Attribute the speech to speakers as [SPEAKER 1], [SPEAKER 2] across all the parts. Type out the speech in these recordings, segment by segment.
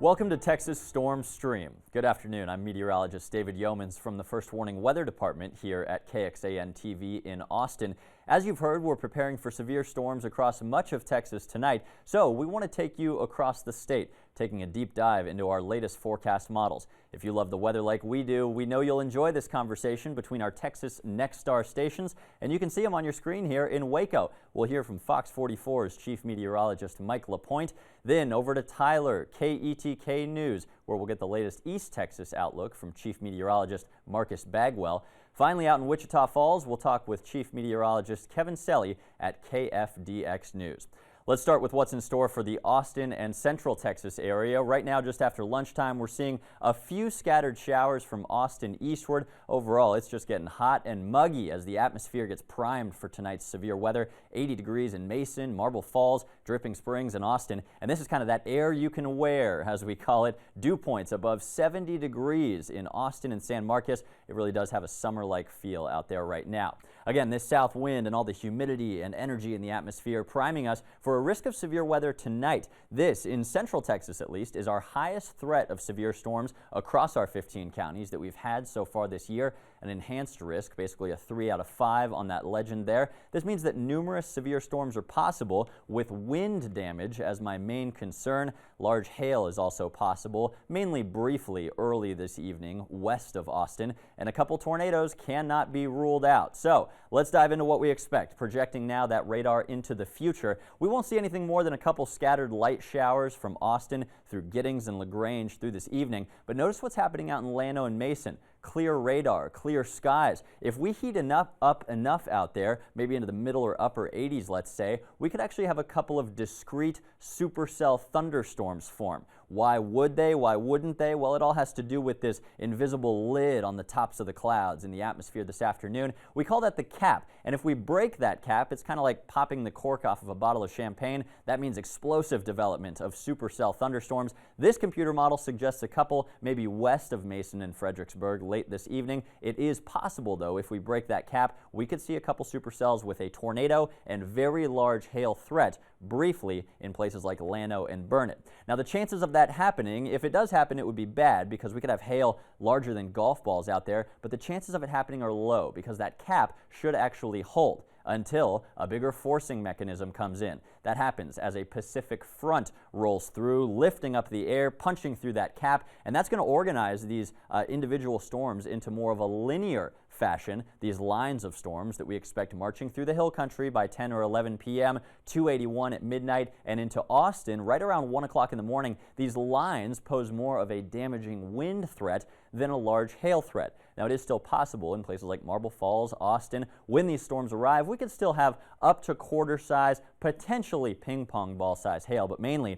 [SPEAKER 1] Welcome to Texas Storm Stream. Good afternoon. I'm meteorologist David Yeomans from the First Warning Weather Department here at KXAN TV in Austin. As you've heard, we're preparing for severe storms across much of Texas tonight, so we want to take you across the state, taking a deep dive into our latest forecast models. If you love the weather like we do, we know you'll enjoy this conversation between our Texas Next Star stations, and you can see them on your screen here in Waco. We'll hear from Fox 44's Chief Meteorologist Mike LaPointe, then over to Tyler, KETK News, where we'll get the latest East Texas outlook from Chief Meteorologist Marcus Bagwell. Finally, out in Wichita Falls, we'll talk with Chief Meteorologist Kevin Selly at KFDX News. Let's start with what's in store for the Austin and Central Texas area. Right now, just after lunchtime, we're seeing a few scattered showers from Austin eastward. Overall, it's just getting hot and muggy as the atmosphere gets primed for tonight's severe weather. 80 degrees in Mason, Marble Falls, Dripping Springs, and Austin. And this is kind of that air you can wear, as we call it. Dew points above 70 degrees in Austin and San Marcos. It really does have a summer-like feel out there right now. Again, this south wind and all the humidity and energy in the atmosphere priming us for a risk of severe weather tonight. This, in Central Texas at least, is our highest threat of severe storms across our 15 counties that we've had so far this year. An enhanced risk, basically a 3 out of 5 on that legend there. This means that numerous severe storms are possible, with wind damage as my main concern. Large hail is also possible, mainly briefly early this evening west of Austin, and a couple tornadoes cannot be ruled out. So let's dive into what we expect. Projecting now that radar into the future, we won't see anything more than a couple scattered light showers from Austin through Giddings and LaGrange through this evening. But notice what's happening out in Llano and Mason. Clear radar, clear skies. If we heat up enough out there, maybe into the middle or upper 80s, let's say, we could actually have a couple of discrete supercell thunderstorms form. Why would they? Why wouldn't they? Well, it all has to do with this invisible lid on the tops of the clouds in the atmosphere this afternoon. We call that the cap. And if we break that cap, it's kind of like popping the cork off of a bottle of champagne. That means explosive development of supercell thunderstorms. This computer model suggests a couple maybe west of Mason and Fredericksburg late this evening. It is possible, though, if we break that cap, we could see a couple supercells with a tornado and very large hail threat briefly in places like Llano and Burnett. Now, the chances of that happening, if it does happen, it would be bad because we could have hail larger than golf balls out there, but the chances of it happening are low because that cap should actually hold until a bigger forcing mechanism comes in. That happens as a Pacific front rolls through, lifting up the air, punching through that cap, and that's going to organize these individual storms into more of a linear fashion, these lines of storms that we expect marching through the hill country by 10 or 11 p.m., 281 at midnight, and into Austin right around 1 o'clock in the morning. These lines pose more of a damaging wind threat than a large hail threat. Now, it is still possible in places like Marble Falls, Austin, when these storms arrive, we could still have up to quarter size, potentially ping pong ball size hail, but mainly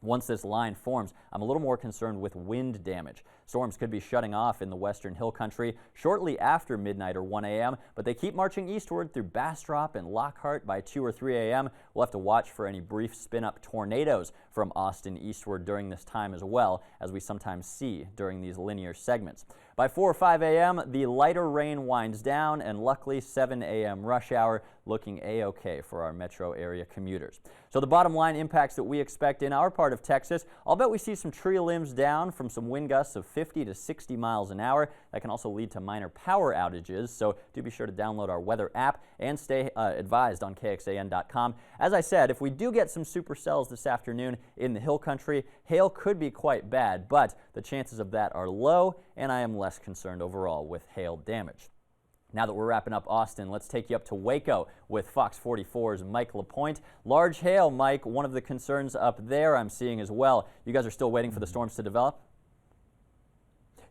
[SPEAKER 1] once this line forms, I'm a little more concerned with wind damage. Storms could be shutting off in the western hill country shortly after midnight or 1 a.m., but they keep marching eastward through Bastrop and Lockhart by 2 or 3 a.m. We'll have to watch for any brief spin-up tornadoes from Austin eastward during this time as well, as we sometimes see during these linear segments. By 4 or 5 a.m., the lighter rain winds down, and luckily 7 a.m. rush hour looking a-okay for our metro area commuters. So the bottom line impacts that we expect in our part of Texas, I'll bet we see some tree limbs down from some wind gusts of 50 to 60 miles an hour. That can also lead to minor power outages, so do be sure to download our weather app and stay advised on KXAN.com. As I said, if we do get some supercells this afternoon in the hill country, hail could be quite bad, but the chances of that are low, and I am less concerned overall with hail damage. Now that we're wrapping up Austin, let's take you up to Waco with Fox 44's Mike LaPointe. Large hail, Mike, one of the concerns up there I'm seeing as well. You guys are still waiting for the storms to develop?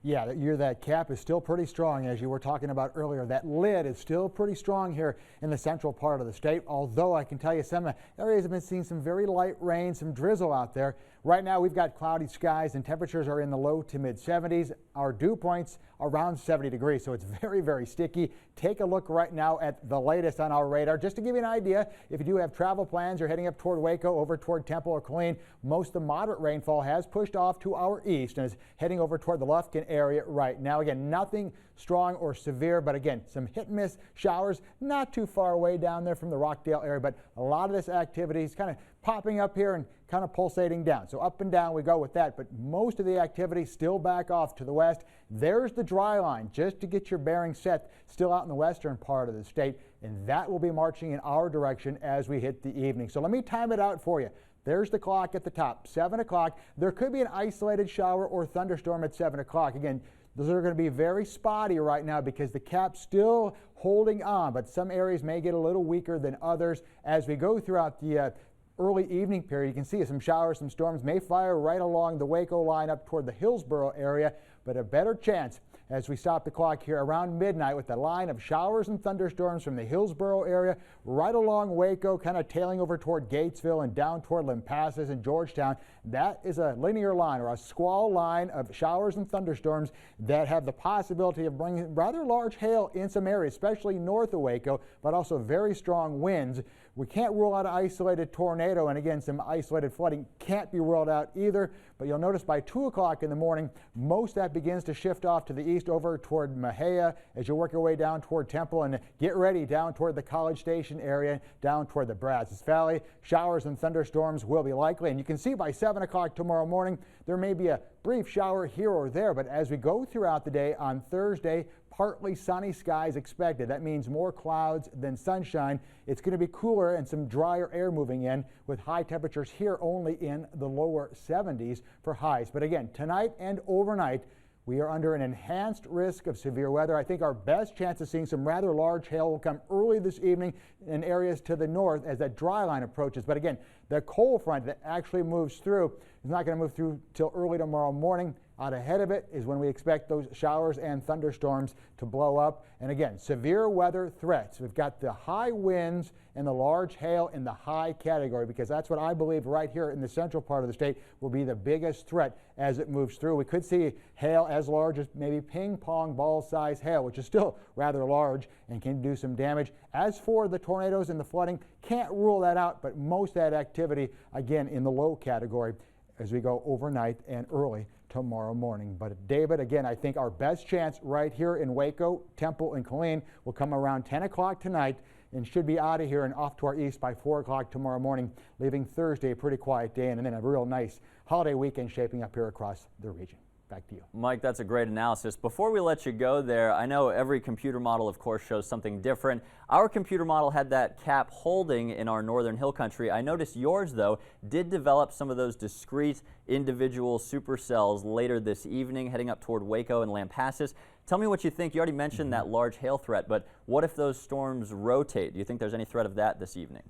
[SPEAKER 2] Yeah, that cap is still pretty strong, as you were talking about earlier. That lid is still pretty strong here in the central part of the state, although I can tell you some areas have been seeing some very light rain, some drizzle out there. Right now we've got cloudy skies and temperatures are in the low to mid 70s. Our dew points around 70 degrees, so it's very, very sticky. Take a look right now at the latest on our radar. Just to give you an idea, if you do have travel plans, you're heading up toward Waco, over toward Temple or Killeen, most of the moderate rainfall has pushed off to our east and is heading over toward the Lufkin area right now. Again, nothing strong or severe, but again, some hit and miss showers not too far away down there from the Rockdale area, but a lot of this activity is kind of popping up here and kind of pulsating down. So up and down we go with that, but most of the activity still back off to the west. There's the dry line just to get your bearing set, still out in the western part of the state, and that will be marching in our direction as we hit the evening. So let me time it out for you. There's the clock at the top, 7 o'clock. There could be an isolated shower or thunderstorm at 7 o'clock. Again, those are going to be very spotty right now because the cap's still holding on, but some areas may get a little weaker than others. As we go throughout the early evening period, you can see some showers, some storms may fire right along the Waco line up toward the Hillsboro area, but a better chance as we stop the clock here around midnight with the line of showers and thunderstorms from the Hillsboro area right along Waco, kind of tailing over toward Gatesville and down toward Lampasas and Georgetown. That is a linear line or a squall line of showers and thunderstorms that have the possibility of bringing rather large hail in some areas, especially north of Waco, but also very strong winds. We can't rule out an isolated tornado, and again, some isolated flooding can't be ruled out either. But you'll notice by 2 o'clock in the morning, most that begins to shift off to the east over toward Mahia as you work your way down toward Temple and get ready down toward the College Station area, down toward the Brazos Valley. Showers and thunderstorms will be likely, and you can see by 7 o'clock tomorrow morning, there may be a brief shower here or there, but as we go throughout the day on Thursday, partly sunny skies expected. That means more clouds than sunshine. It's going to be cooler and some drier air moving in with high temperatures here only in the lower 70s for highs. But again, tonight and overnight, we are under an enhanced risk of severe weather. I think our best chance of seeing some rather large hail will come early this evening in areas to the north as that dry line approaches. But again, the cold front that actually moves through is not going to move through till early tomorrow morning. Out ahead of it is when we expect those showers and thunderstorms to blow up. And again, severe weather threats. We've got the high winds and the large hail in the high category because that's what I believe right here in the central part of the state will be the biggest threat as it moves through. We could see hail as large as maybe ping pong ball size hail, which is still rather large and can do some damage. As for the tornadoes and the flooding, can't rule that out, but most of that activity again in the low category as we go overnight and early tomorrow morning. But David, again, I think our best chance right here in Waco, Temple, and Killeen will come around 10 o'clock tonight and should be out of here and off to our east by 4 o'clock tomorrow morning, leaving Thursday a pretty quiet day and then a real nice holiday weekend shaping up here across the region. Back to you.
[SPEAKER 1] Mike, that's a great analysis. Before we let you go there, I know every computer model, of course, shows something different. Our computer model had that cap holding in our northern hill country. I noticed yours, though, did develop some of those discrete individual supercells later this evening, heading up toward Waco and Lampasas. Tell me what you think. You already mentioned that large hail threat, but what if those storms rotate? Do you think there's any threat of that this evening?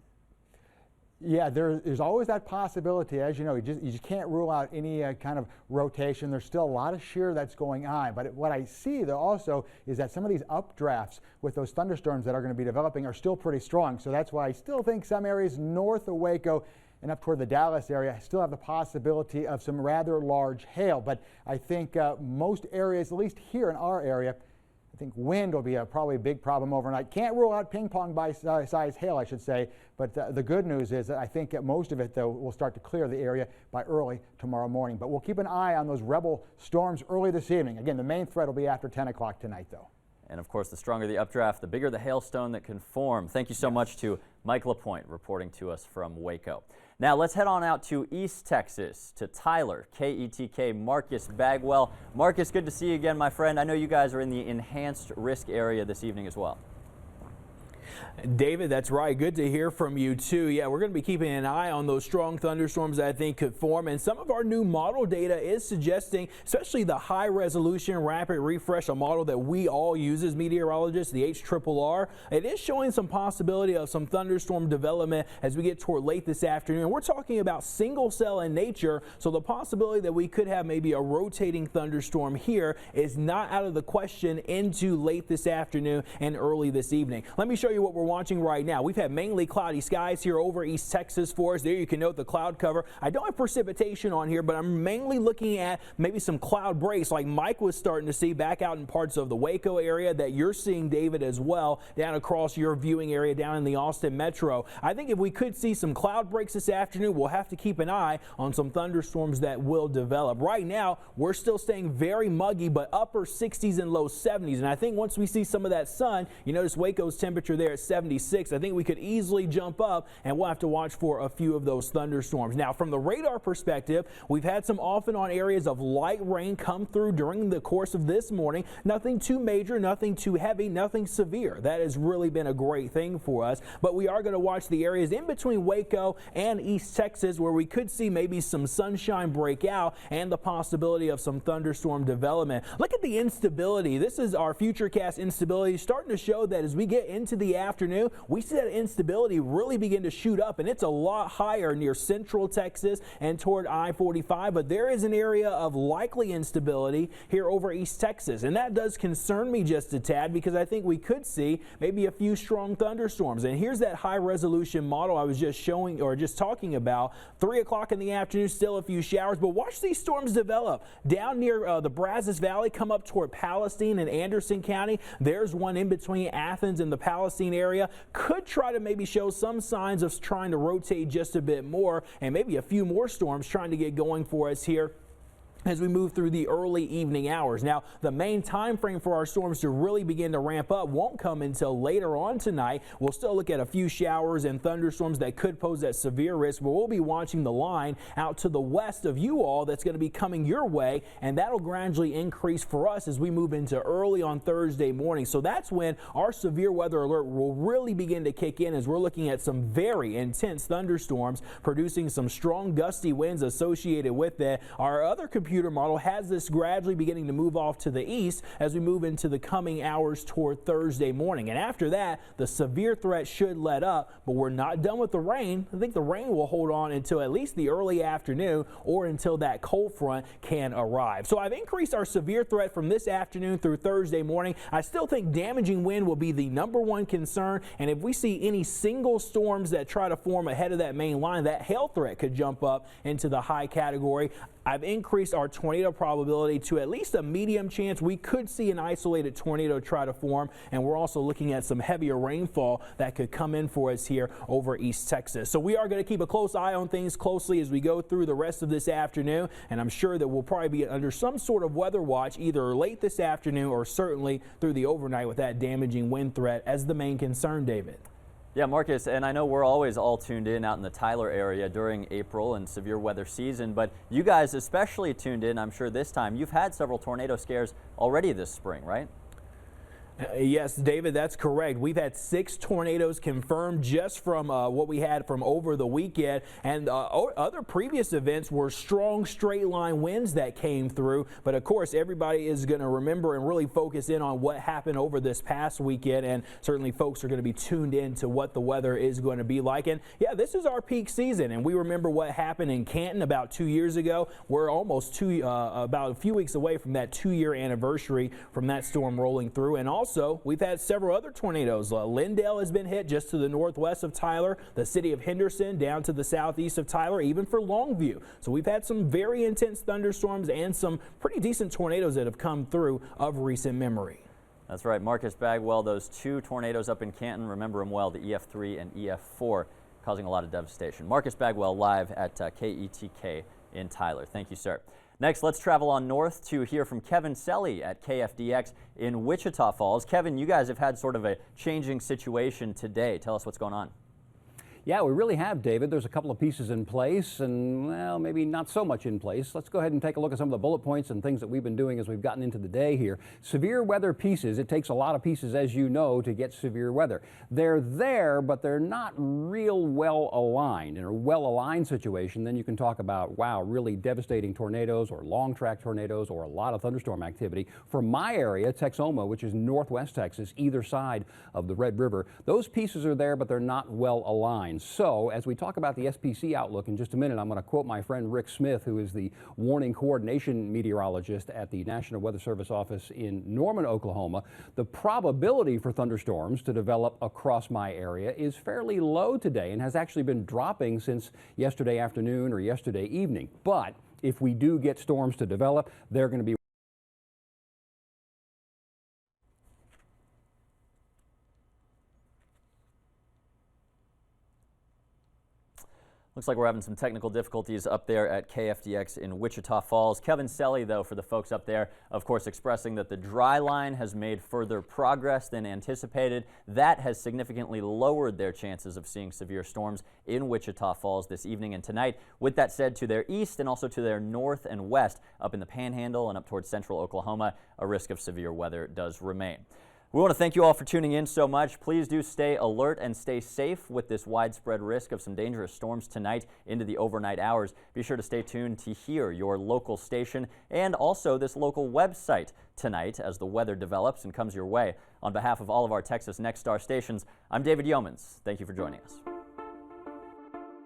[SPEAKER 2] Yeah, there's always that possibility. As you know, you just can't rule out any kind of rotation. There's still a lot of shear that's going on. But what I see, though, also is that some of these updrafts with those thunderstorms that are going to be developing are still pretty strong. So that's why I still think some areas north of Waco and up toward the Dallas area still have the possibility of some rather large hail. But I think most areas, at least here in our area, I think wind will be probably a big problem overnight. Can't rule out ping pong size hail, I should say, but the good news is that I think most of it, though, will start to clear the area by early tomorrow morning. But we'll keep an eye on those rebel storms early this evening. Again, the main threat will be after 10 o'clock tonight, though.
[SPEAKER 1] And of course, the stronger the updraft, the bigger the hailstone that can form. Thank you so much to Mike LaPointe reporting to us from Waco. Now let's head on out to East Texas to Tyler, KETK Marcus Bagwell. Marcus, good to see you again, my friend. I know you guys are in the enhanced risk area this evening as well.
[SPEAKER 3] David, that's right. Good to hear from you, too. Yeah, we're going to be keeping an eye on those strong thunderstorms that I think could form. And some of our new model data is suggesting, especially the high-resolution rapid refresh, a model that we all use as meteorologists, the HRRR. It is showing some possibility of some thunderstorm development as we get toward late this afternoon. We're talking about single cell in nature, so the possibility that we could have maybe a rotating thunderstorm here is not out of the question into late this afternoon and early this evening. Let me show you what we're watching right now. We've had mainly cloudy skies here over East Texas for us. There you can note the cloud cover. I don't have precipitation on here, but I'm mainly looking at maybe some cloud breaks like Mike was starting to see back out in parts of the Waco area that you're seeing, David, as well, down across your viewing area down in the Austin metro. I think if we could see some cloud breaks this afternoon, we'll have to keep an eye on some thunderstorms that will develop. Right now, we're still staying very muggy, but upper 60s and low 70s. And I think once we see some of that sun, you notice Waco's temperature there at at 76. I think we could easily jump up, and we'll have to watch for a few of those thunderstorms. Now, from the radar perspective, we've had some off and on areas of light rain come through during the course of this morning. Nothing too major, nothing too heavy, nothing severe. That has really been a great thing for us. But we are going to watch the areas in between Waco and East Texas where we could see maybe some sunshine break out and the possibility of some thunderstorm development. Look at the instability. This is our futurecast instability starting to show that as we get into the afternoon, we see that instability really begin to shoot up, and it's a lot higher near central Texas and toward I-45. But there is an area of likely instability here over East Texas, and that does concern me just a tad because I think we could see maybe a few strong thunderstorms. And here's that high resolution model I was just showing or just talking about. 3 o'clock in the afternoon, still a few showers, but watch these storms develop down near the Brazos Valley, come up toward Palestine and Anderson County. There's one in between Athens and the Palestine area. Could try to maybe show some signs of trying to rotate just a bit more, and maybe a few more storms trying to get going for us here as we move through the early evening hours. Now, the main time frame for our storms to really begin to ramp up won't come until later on tonight. We'll still look at a few showers and thunderstorms that could pose that severe risk, but we'll be watching the line out to the west of you all that's going to be coming your way, and that'll gradually increase for us as we move into early on Thursday morning. So that's when our severe weather alert will really begin to kick in, as we're looking at some very intense thunderstorms producing some strong gusty winds associated with it. Our other computer model has this gradually beginning to move off to the east as we move into the coming hours toward Thursday morning. And after that, the severe threat should let up, but we're not done with the rain. I think the rain will hold on until at least the early afternoon or until that cold front can arrive. So I've increased our severe threat from this afternoon through Thursday morning. I still think damaging wind will be the #1 concern, and if we see any single storms that try to form ahead of that main line, that hail threat could jump up into the high category. I've increased our tornado probability to at least a medium chance. We could see an isolated tornado try to form, and we're also looking at some heavier rainfall that could come in for us here over East Texas. So we are going to keep a close eye on things closely as we go through the rest of this afternoon, and I'm sure that we'll probably be under some sort of weather watch either late this afternoon or certainly through the overnight with that damaging wind threat as the main concern, David.
[SPEAKER 1] Yeah, Marcus, and I know we're always all tuned in out in the Tyler area during April and severe weather season, but you guys especially tuned in, I'm sure this time. You've had several tornado scares already this spring, right?
[SPEAKER 3] Yes, David, that's correct. We've had 6 tornadoes confirmed just from what we had from over the weekend, and other previous events were strong straight line winds that came through. But of course, everybody is going to remember and really focus in on what happened over this past weekend, and certainly folks are going to be tuned in to what the weather is going to be like. And yeah, this is our peak season, and we remember what happened in Canton about 2 years ago. We're almost about a few weeks away from that 2-year anniversary from that storm rolling through, and also we've had several other tornadoes. Lindale has been hit just to the northwest of Tyler, the city of Henderson down to the southeast of Tyler, even for Longview. So we've had some very intense thunderstorms and some pretty decent tornadoes that have come through of recent memory.
[SPEAKER 1] That's right, Marcus Bagwell, those 2 tornadoes up in Canton, remember them well, the EF3 and EF4, causing a lot of devastation. Marcus Bagwell live at KETK in Tyler. Thank you, sir. Next, let's travel on north to hear from Kevin Selly at KFDX in Wichita Falls. Kevin, you guys have had sort of a changing situation today. Tell us what's going on.
[SPEAKER 4] Yeah, we really have, David. There's a couple of pieces in place and, well, maybe not so much in place. Let's go ahead and take a look at some of the bullet points and things that we've been doing as we've gotten into the day here. Severe weather pieces. It takes a lot of pieces, as you know, to get severe weather. They're there, but they're not real well aligned. In a well-aligned situation, then you can talk about, wow, really devastating tornadoes or long-track tornadoes or a lot of thunderstorm activity. For my area, Texoma, which is northwest Texas, either side of the Red River, those pieces are there, but they're not well aligned. So as we talk about the SPC outlook in just a minute, I'm going to quote my friend Rick Smith, who is the warning coordination meteorologist at the National Weather Service office in Norman, Oklahoma. The probability for thunderstorms to develop across my area is fairly low today and has actually been dropping since yesterday afternoon or yesterday evening. But if we do get storms to develop, they're going to be
[SPEAKER 1] Looks like we're having some technical difficulties up there at KFDX in Wichita Falls. Kevin Selly, though, for the folks up there, of course, expressing that the dry line has made further progress than anticipated. That has significantly lowered their chances of seeing severe storms in Wichita Falls this evening and tonight. With that said, to their east and also to their north and west, up in the Panhandle and up towards central Oklahoma, a risk of severe weather does remain. We want to thank you all for tuning in so much. Please do stay alert and stay safe with this widespread risk of some dangerous storms tonight into the overnight hours. Be sure to stay tuned to hear your local station and also this local website tonight as the weather develops and comes your way. On behalf of all of our Texas Next Star stations, I'm David Yeomans. Thank you for joining us.